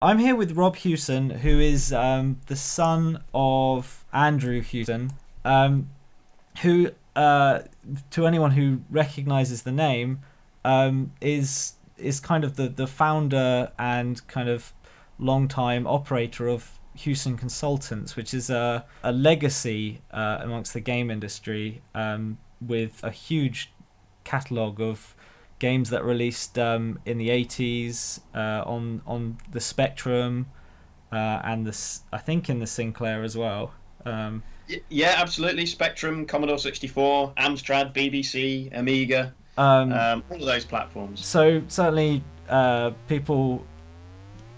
I'm here with Rob Hewson, who is the son of Andrew Hewson, who, to anyone who recognizes the name, is kind of the founder and kind of long time operator of Hewson Consultants, which is a legacy amongst the game industry, with a huge catalogue of games that released in the 80s on the Spectrum, and I think in the Sinclair as well. Um, Yeah, absolutely. Spectrum, Commodore 64, Amstrad, BBC, Amiga, um, all of those platforms. so certainly people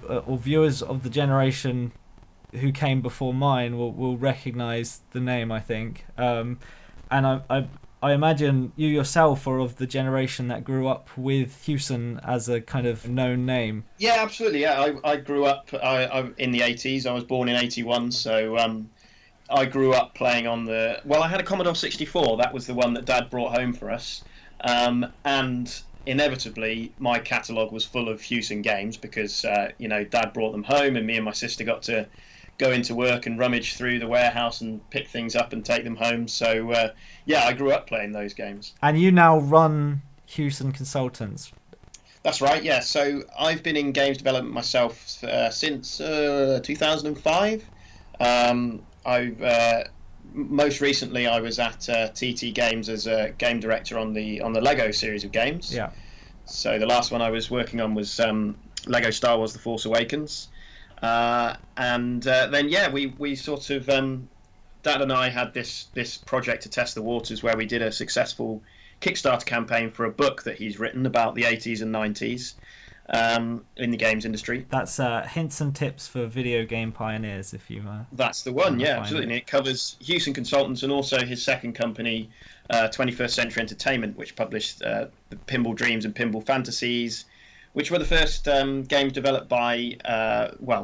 or viewers of the generation who came before mine will recognize the name, I think. And I imagine you yourself are of the generation that grew up with Hewson as a kind of known name. Yeah, absolutely. Yeah, I grew up in the 80s. I was born in 81, so I grew up playing on the. Well, I had a Commodore 64. That was the one that Dad brought home for us. And inevitably, my catalogue was full of Hewson games because, Dad brought them home, and me and my sister got to go into work and rummage through the warehouse and pick things up and take them home. So, yeah, I grew up playing those games. And you now run Hewson Consultants. That's right, yeah. So I've been in games development myself since 2005. I've Most recently I was at TT Games as a game director on the Lego series of games. Yeah. So the last one I was working on was Lego Star Wars: The Force Awakens, and then yeah, we sort of Dad and I had this project to test the waters where we did a successful Kickstarter campaign for a book that he's written about the 80s and 90s in the games industry. That's hints and tips for video game pioneers, if you That's the one, want to yeah, find absolutely. it. And it covers Hewson Consultants and also his second company, 21st Century Entertainment, which published the Pinball Dreams and Pinball Fantasies, which were the first games developed by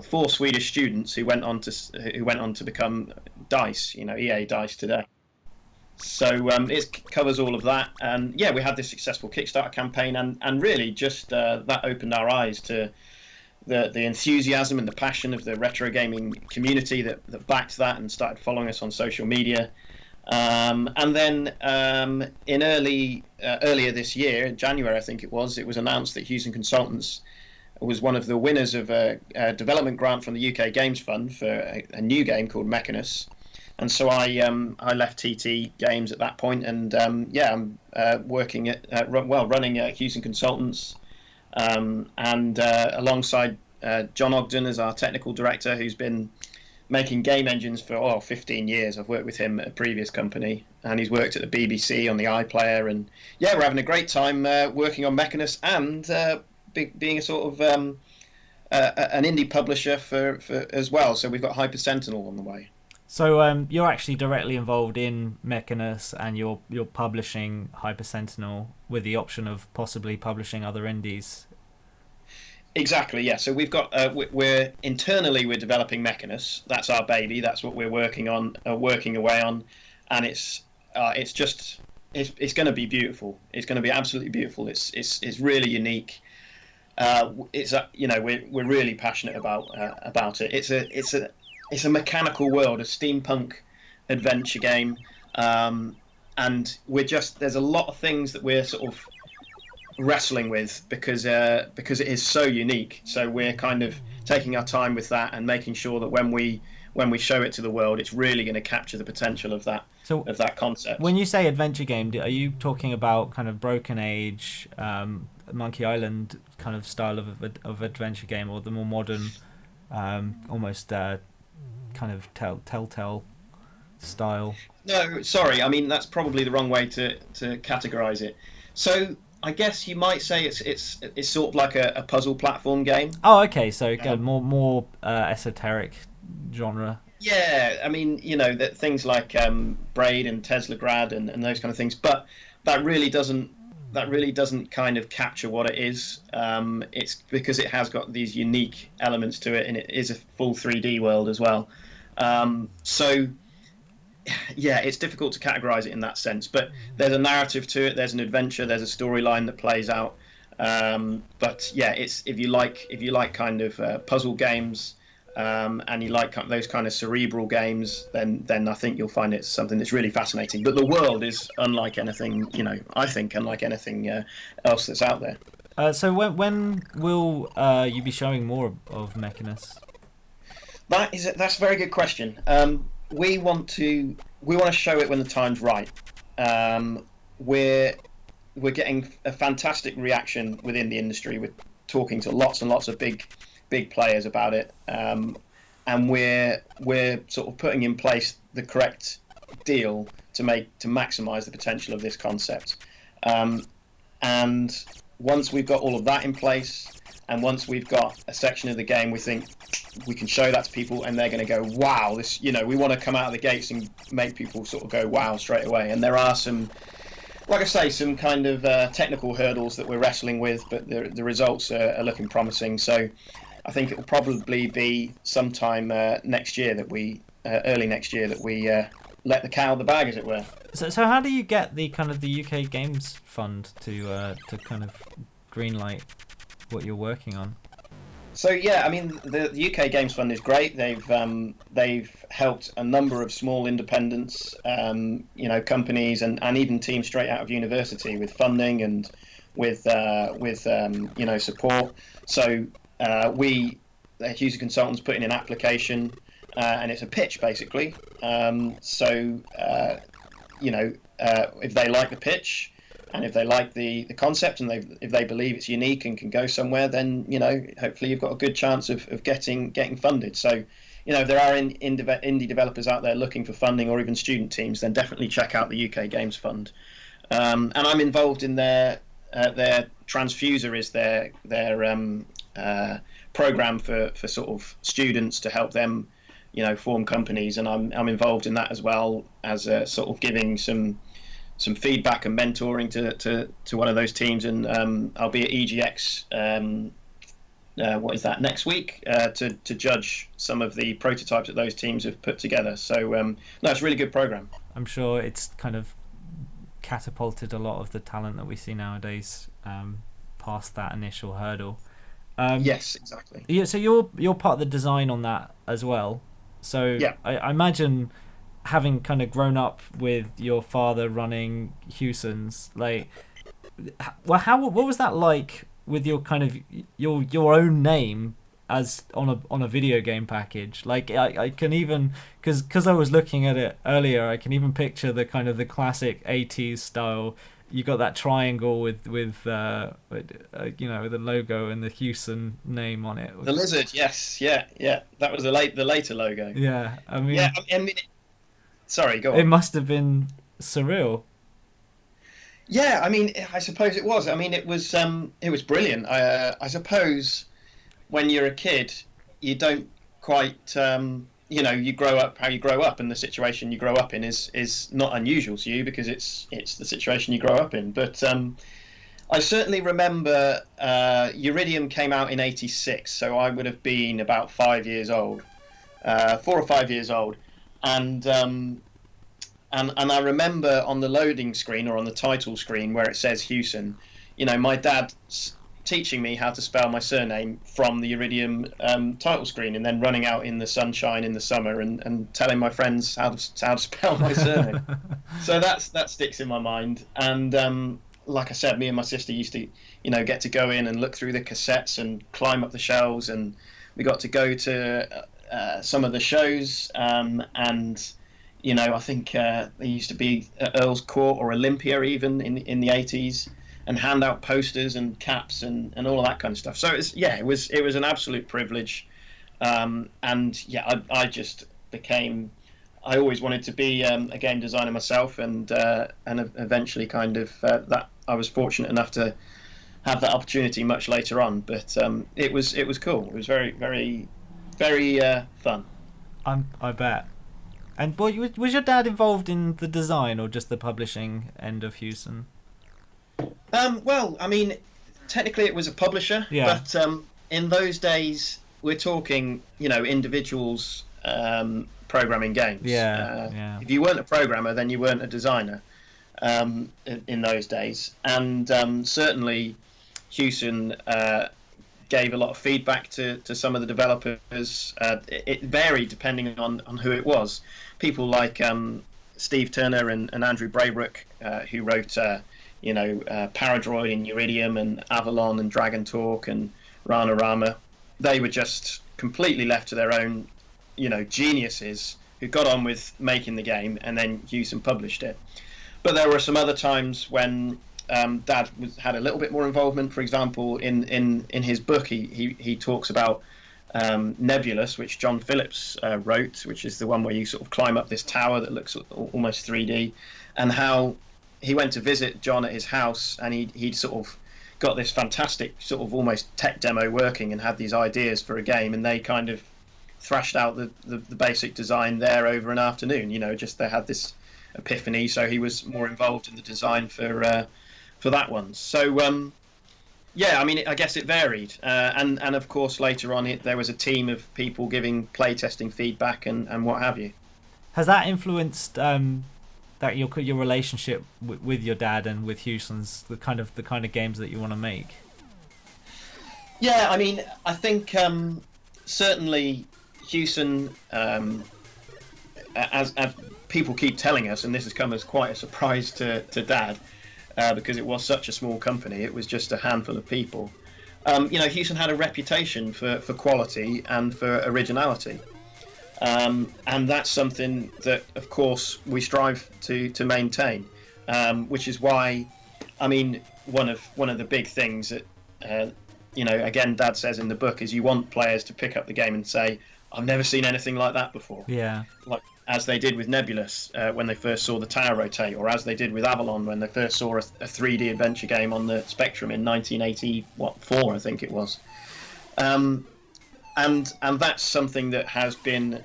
four Swedish students who went on to become Dice, EA Dice today. So it covers all of that, and yeah, we had this successful Kickstarter campaign, and really just that opened our eyes to the enthusiasm and the passion of the retro gaming community that backed that and started following us on social media. And then in earlier this year, in January I think it was announced that Hewson Consultants was one of the winners of a development grant from the UK Games Fund for a new game called Mechinus. And so I left TT Games at that point, and yeah, I'm working running Hewson Consultants, and alongside John Ogden as our technical director, who's been making game engines for 15 years. I've worked with him at a previous company, and he's worked at the BBC on the iPlayer, and yeah, we're having a great time working on Mechanus and being a sort of an indie publisher for as well. So we've got Hyper Sentinel on the way. So you're actually directly involved in Mechinus, and you're publishing Hyper Sentinel with the option of possibly publishing other indies. Exactly, yeah. So we've got we're developing Mechanus. That's our baby. That's what we're working away on, and it's going to be beautiful. It's going to be absolutely beautiful. It's really unique. We're really passionate about it. It's a mechanical world, a steampunk adventure game, and there's a lot of things that we're sort of wrestling with because it is so unique. So we're kind of taking our time with that and making sure that when we show it to the world, it's really going to capture the potential So of that concept. when you say adventure game, are you talking about kind of Broken Age, Monkey Island kind of style of adventure game, or the more modern, almost kind of telltale style? No, sorry. I mean, that's probably the wrong way to categorize it. So I guess you might say it's sort of like a puzzle platform game. Oh, okay. So again, Um, more esoteric genre. yeah, I mean, that things like Braid and Teslagrad and those kind of things, but that really doesn't that really doesn't kind of capture what it is. It's because it has got these unique elements to it, and it is a full 3D world as well. So yeah, it's difficult to categorize it in that sense, but there's a narrative to it, there's an adventure, there's a storyline that plays out, But yeah, it's if you like kind of puzzle games, and you like those kind of cerebral games, then I think you'll find it something that's really fascinating. But the world is unlike anything, I think unlike anything else that's out there. So when will you be showing more of Mechinus? That's a very good question. We want to show it when the time's right. We're getting a fantastic reaction within the industry. We're talking to lots and lots of big players about it, and we're sort of putting in place the correct deal to maximise the potential of this concept. And once we've got all of that in place, and once we've got a section of the game we think we can show that to people, and they're going to go, wow, this, we want to come out of the gates and make people sort of go wow straight away. And there are some, like I say, some kind of technical hurdles that we're wrestling with, but the results are looking promising. So I think it will probably be sometime next year that we, early next year, that we let the cat out of the bag, as it were. So how do you get the kind of the UK Games Fund to kind of greenlight what you're working on? So yeah, I mean the UK Games Fund is great. They've helped a number of small independents, companies and even teams straight out of university with funding and with support. So we at Hewson Consultants put in an application, and it's a pitch basically. If they like the pitch, and if they like the concept, and if they believe it's unique and can go somewhere, then hopefully you've got a good chance of getting funded. So if there are indie developers out there looking for funding, or even student teams, then definitely check out the UK Games Fund. And I'm involved in their Transfuser is their program for sort of students to help them form companies, and I'm involved in that as well, as sort of giving some feedback and mentoring to one of those teams, and I'll be at EGX next week to judge some of the prototypes that those teams have put together. So no, it's a really good program. I'm sure it's kind of catapulted a lot of the talent that we see nowadays past that initial hurdle. Yes, exactly. Yeah, so you're part of the design on that as well. So yeah. I imagine, having kind of grown up with your father running Hewson's, what was that like with your kind of your own name as on a video game package? Like I can even, because I was looking at it earlier, I can even picture the kind of the classic 80s style. You got that triangle with the logo and the Hewson name on it. The lizard, yes, yeah. That was the later logo. Yeah, I mean. Yeah, I mean. Sorry, go on. It must have been surreal. Yeah, I mean, I suppose it was. I mean, it was brilliant. I suppose when you're a kid, you don't quite, you grow up how you grow up, and the situation you grow up in is not unusual to you, because it's the situation you grow up in. But I certainly remember Uridium came out in '86, so I would have been about 5 years old, 4 or 5 years old. And I remember on the loading screen, or on the title screen where it says Hewson, my dad teaching me how to spell my surname from the Uridium title screen, and then running out in the sunshine in the summer and telling my friends how to spell my surname. So that sticks in my mind. And like I said, me and my sister used to get to go in and look through the cassettes and climb up the shelves, and we got to go to some of the shows, and I think there used to be at Earl's Court or Olympia even in the 80s, and hand out posters and caps and all of that kind of stuff. So it was an absolute privilege, and yeah, I just became. I always wanted to be a game designer myself, and eventually kind of that I was fortunate enough to have that opportunity much later on. But it was cool. It was very very very fun. I bet. And was your dad involved in the design, or just the publishing end of Hewson? Well, I mean, technically it was a publisher, yeah. But in those days we're talking, individuals programming games. Yeah. If you weren't a programmer, then you weren't a designer in those days. And certainly Hewson gave a lot of feedback to some of the developers. It varied depending on who it was. People like Steve Turner and Andrew Braybrook, who wrote Paradroid and Iridium and Avalon and Dragon Talk and Rana Rama, they were just completely left to their own, geniuses who got on with making the game, and then Hewson published it. But there were some other times when Dad had a little bit more involvement. For example, in his book, he talks about Nebulous, which John Phillips wrote, which is the one where you sort of climb up this tower that looks almost 3D, and how he went to visit John at his house, and he'd sort of got this fantastic sort of almost tech demo working and had these ideas for a game, and they kind of thrashed out the basic design there over an afternoon. Just they had this epiphany, so he was more involved in the design for that one. So I guess it varied, and of course later on there was a team of people giving playtesting feedback and what have you. Has that influenced that your relationship with your dad and with Hewson's, the kind of games that you want to make? Yeah, I mean, I think certainly Hewson, as people keep telling us, and this has come as quite a surprise to Dad, because it was such a small company. It was just a handful of people. Hewson had a reputation for quality and for originality. And that's something that, of course, we strive to maintain, which is why, I mean, one of the big things that, again, Dad says in the book, is you want players to pick up the game and say, I've never seen anything like that before. Yeah. Like as they did with Nebulous when they first saw the tower rotate, or as they did with Avalon when they first saw a 3D adventure game on the Spectrum in 1984, I think it was. And that's something that has been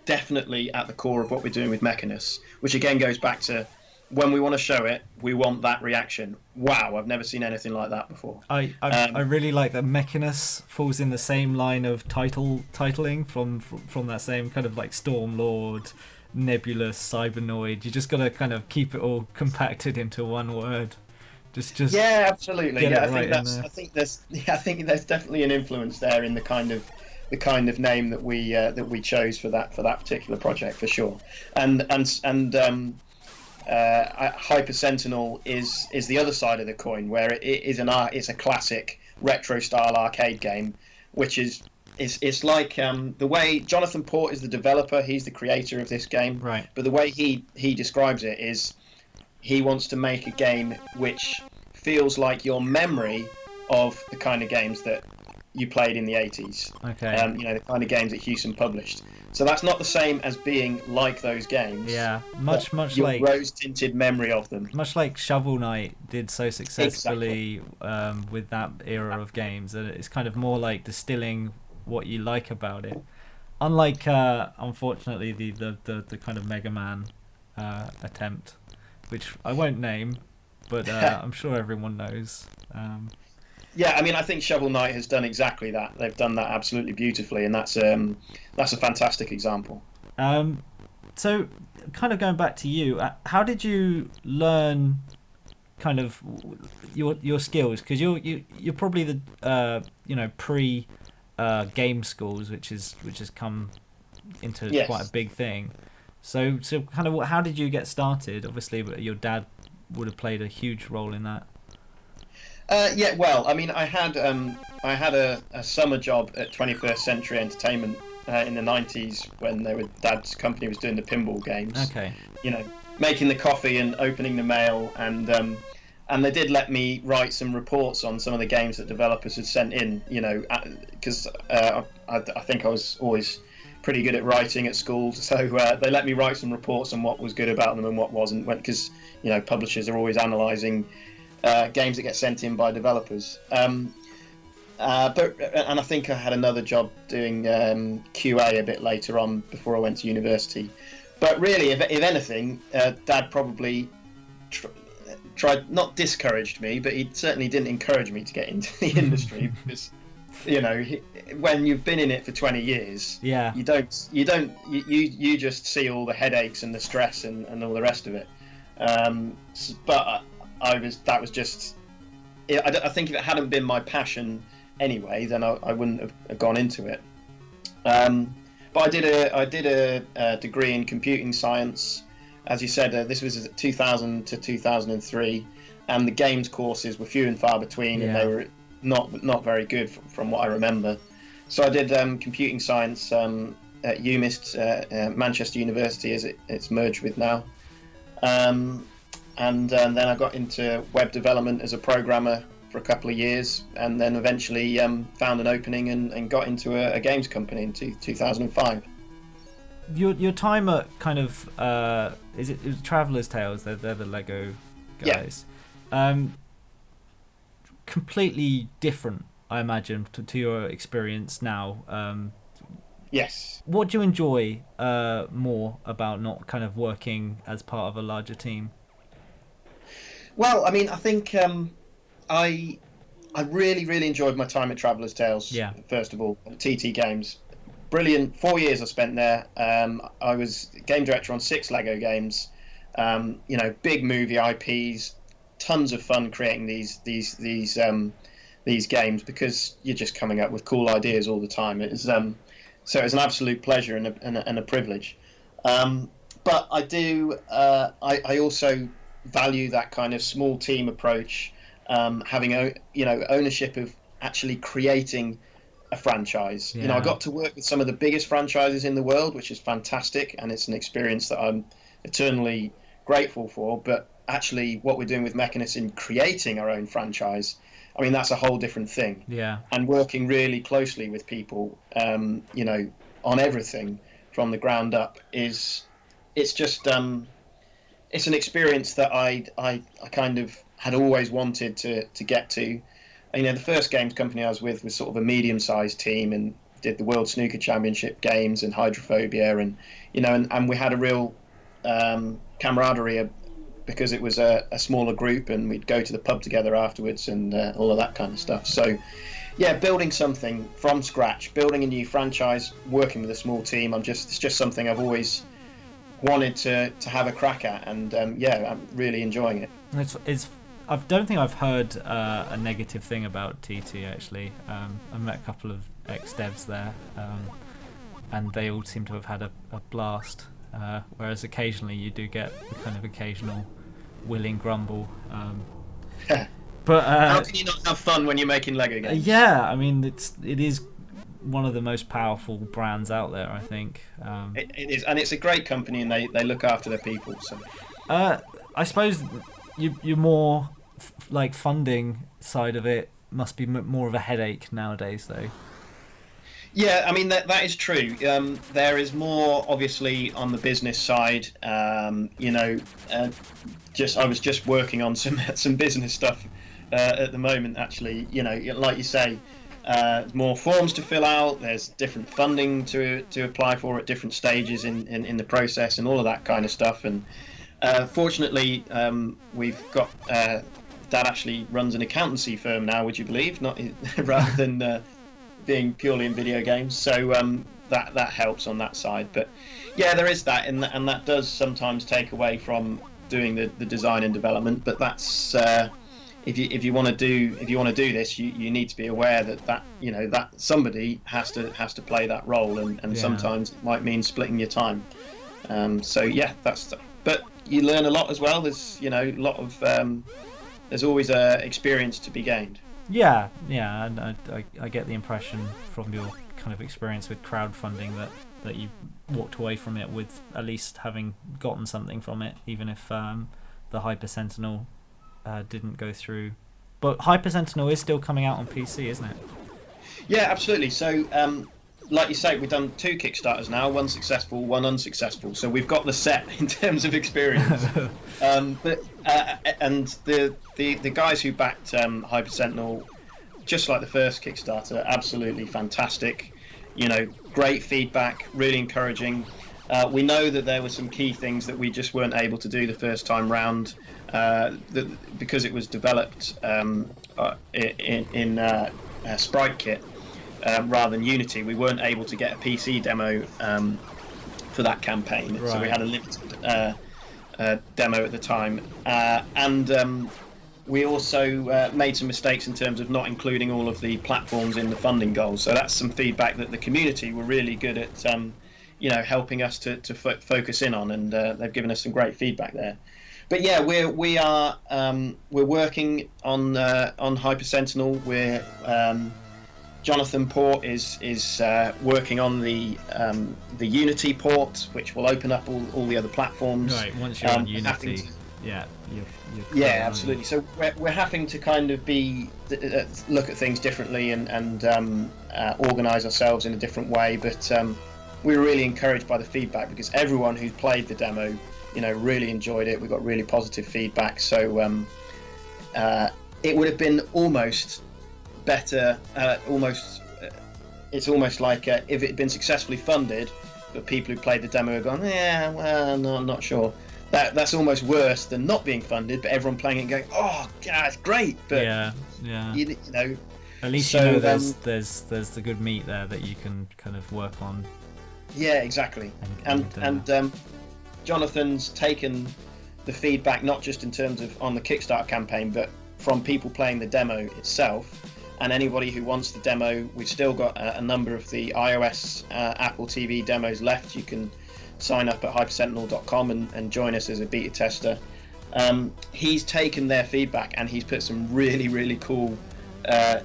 definitely at the core of what we're doing with Mechinus, which again goes back to when we want to show it, we want that reaction. Wow, I've never seen anything like that before. I really like that Mechinus falls in the same line of titling from that same kind of like Stormlord, Nebulous, Cybernoid. You just got to kind of keep it all compacted into one word. Just yeah, absolutely. Yeah, I think there's definitely an influence there in the kind of name that we chose for that particular project, for sure. And Hyper Sentinel is the other side of the coin, where it's a classic retro style arcade game, which is like the way Jonathan Port is the developer, he's the creator of this game, right? But the way he describes it is he wants to make a game which feels like your memory of the kind of games that you played in the 80s. Okay. The kind of games that Hewson published. So that's not the same as being like those games. Yeah, much your like rose-tinted memory of them. Much like Shovel Knight did so successfully with that era of games, that it's kind of more like distilling what you like about it. Unlike, unfortunately, the kind of Mega Man attempt, which I won't name, but I'm sure everyone knows. Yeah, I mean, I think Shovel Knight has done exactly that. They've done that absolutely beautifully, and that's a fantastic example. So, kind of going back to you, how did you learn kind of your skills? Because you're probably the pre game schools, which has come into quite a big thing. So kind of how did you get started? Obviously, your dad would have played a huge role in that. Yeah, well, I mean, I had a summer job at 21st Century Entertainment in the 90s when Dad's company was doing the pinball games. Okay. Making the coffee and opening the mail, and they did let me write some reports on some of the games that developers had sent in. Because I think I was always pretty good at writing at school, so they let me write some reports on what was good about them and what wasn't. Because publishers are always analysing games that get sent in by developers. And I think I had another job doing QA a bit later on before I went to university. But really, if anything, Dad probably tried, not discouraged me, but he certainly didn't encourage me to get into the industry because, when you've been in it for 20 years, you just see all the headaches and the stress and all the rest of it. But that was just I think if it hadn't been my passion anyway, then I wouldn't have gone into it. But I did a degree in computing science. As you said, this was 2000 to 2003, and the games courses were few and far between, and they were not very good from what I remember. So I did computing science at UMIST, Manchester University, as it's merged with now. And then I got into web development as a programmer for a couple of years, and then eventually found an opening and got into a games company in 2005. Your time at kind of it was Traveller's Tales? They're the Lego guys. Yeah. Completely different, I imagine, to your experience now. Yes. What do you enjoy more about not kind of working as part of a larger team? Well, I mean, I think I really enjoyed my time at Traveller's Tales. Yeah. First of all, TT Games, brilliant. 4 years I spent there. I was game director on 6 Lego games. Big movie IPs, tons of fun creating these games because you're just coming up with cool ideas all the time. It was so it's an absolute pleasure and a privilege. But I do I also value that kind of small team approach, having ownership of actually creating a franchise. Yeah. I got to work with some of the biggest franchises in the world, which is fantastic, and it's an experience that I'm eternally grateful for. But actually, what we're doing with Mechinus in creating our own franchise, I mean, that's a whole different thing. Yeah. And working really closely with people, on everything from the ground up it's just it's an experience that I kind of had always wanted to get to. The first games company I was with was sort of a medium-sized team and did the World Snooker Championship games and Hydrophobia, and we had a real camaraderie because it was a smaller group, and we'd go to the pub together afterwards and all of that kind of stuff. So, yeah, building something from scratch, building a new franchise, working with a small team, it's just something I've always wanted to have a crack at, and I'm really enjoying it. I don't think I've heard a negative thing about TT actually. I met a couple of ex-devs there, and they all seem to have had a blast. Whereas occasionally you do get the kind of occasional willing grumble. But how can you not have fun when you're making Lego games? Yeah, I mean it is one of the most powerful brands out there, I think. It is, and it's a great company, and they look after their people. So, I suppose you're more like funding side of it must be more of a headache nowadays, though. Yeah, I mean that is true. There is more obviously on the business side. I was just working on some business stuff at the moment. Actually, like you say, more forms to fill out. There's different funding to apply for at different stages in the process, and all of that kind of stuff. And fortunately, we've got Dad actually runs an accountancy firm now. Would you believe? Not rather than being purely in video games, so that helps on that side. But yeah, there is that, and that does sometimes take away from doing the design and development. But that's if you want to do this, you need to be aware that somebody has to play that role, and sometimes it might mean splitting your time. So yeah, but you learn a lot as well. There's a lot of there's always experience to be gained. Yeah, and I get the impression from your kind of experience with crowdfunding that you walked away from it with at least having gotten something from it, even if the Hyper Sentinel didn't go through. But Hyper Sentinel is still coming out on PC, isn't it? Yeah, absolutely. So, like you say, we've done 2 Kickstarters now, 1 successful, 1 unsuccessful. So we've got the set in terms of experience. And the guys who backed Hyper Sentinel, just like the first Kickstarter, absolutely fantastic. Great feedback, really encouraging. We know that there were some key things that we just weren't able to do the first time round, because it was developed in Sprite Kit. Rather than Unity, we weren't able to get a PC demo for that campaign, right. So we had a limited demo at the time, and we also made some mistakes in terms of not including all of the platforms in the funding goals. So that's some feedback that the community were really good at, helping us to focus in on, and they've given us some great feedback there. But yeah, we're working on Hyper Sentinel. Jonathan Port is working on the Unity port, which will open up all the other platforms. Right, once you're on Unity, you're absolutely. So we're having to kind of look at things differently and organise ourselves in a different way. But we were really encouraged by the feedback, because everyone who's played the demo, really enjoyed it. We got really positive feedback. So it would have been almost better, it's almost like if it had been successfully funded, but people who played the demo have gone, no, I'm not sure. That's almost worse than not being funded, but everyone playing it and going, oh, yeah, it's great. But yeah. At least there's the good meat there that you can kind of work on. Yeah, exactly. And Jonathan's taken the feedback not just in terms of on the Kickstarter campaign, but from people playing the demo itself. And anybody who wants the demo, we've still got a number of the iOS Apple TV demos left. You can sign up at hypersentinel.com and join us as a beta tester. He's taken their feedback and he's put some really, really cool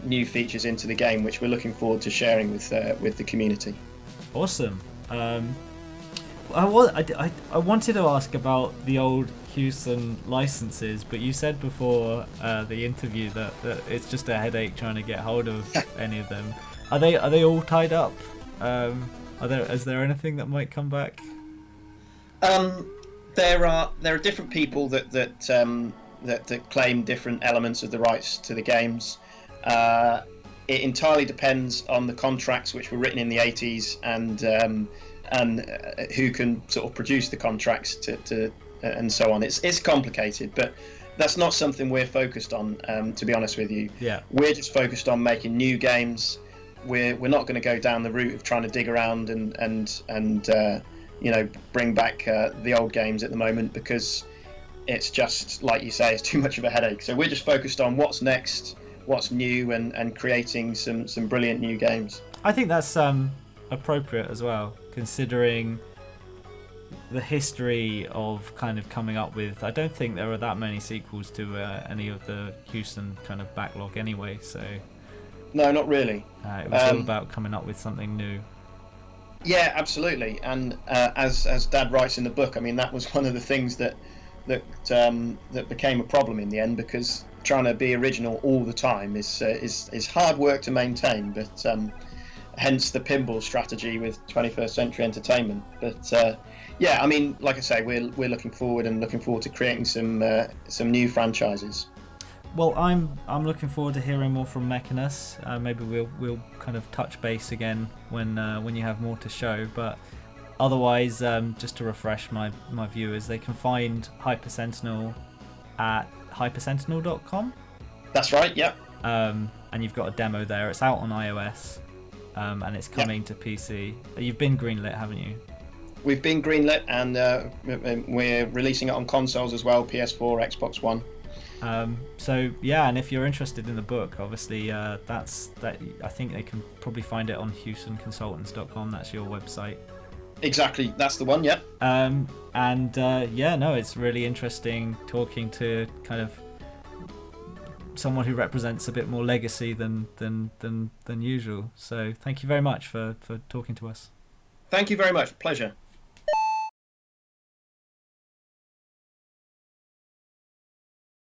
new features into the game, which we're looking forward to sharing with the community. Awesome. I wanted to ask about the old Hewson licenses, but you said before the interview that it's just a headache trying to get hold of any of them. Are they all tied up? Is there anything that might come back? There are different people that claim different elements of the rights to the games. It entirely depends on the contracts which were written in the 80s and who can sort of produce the contracts to and so on. It's complicated, but that's not something we're focused on, to be honest with you. Yeah. We're just focused on making new games. We're not going to go down the route of trying to dig around and bring back the old games at the moment, because it's just, like you say, it's too much of a headache. So we're just focused on what's next, what's new, and creating some brilliant new games. I think that's appropriate as well, considering the history of kind of coming up with. I don't think there are that many sequels to any of the Hewson kind of backlog anyway, so no, not really. It was all about coming up with something new. Yeah, absolutely. And as Dad writes in the book, I mean, that was one of the things that became a problem in the end, because trying to be original all the time is hard work to maintain. But hence the pinball strategy with 21st Century Entertainment. But yeah, I mean, like I say, we're looking forward to creating some new franchises. Well, I'm looking forward to hearing more from Mechinus. Maybe we'll kind of touch base again when you have more to show. But otherwise, just to refresh my viewers, they can find Hyper Sentinel at hypersentinel.com. That's right. Yep. And you've got a demo there. It's out on iOS, and it's coming to PC. You've been greenlit, haven't you? We've been greenlit, and we're releasing it on consoles as well, PS4, Xbox One. So yeah, and if you're interested in the book, obviously that's I think they can probably find it on HewsonConsultants.com. That's your website. Exactly, that's the one. Yep. It's really interesting talking to kind of someone who represents a bit more legacy than usual. So thank you very much for talking to us. Thank you very much. Pleasure.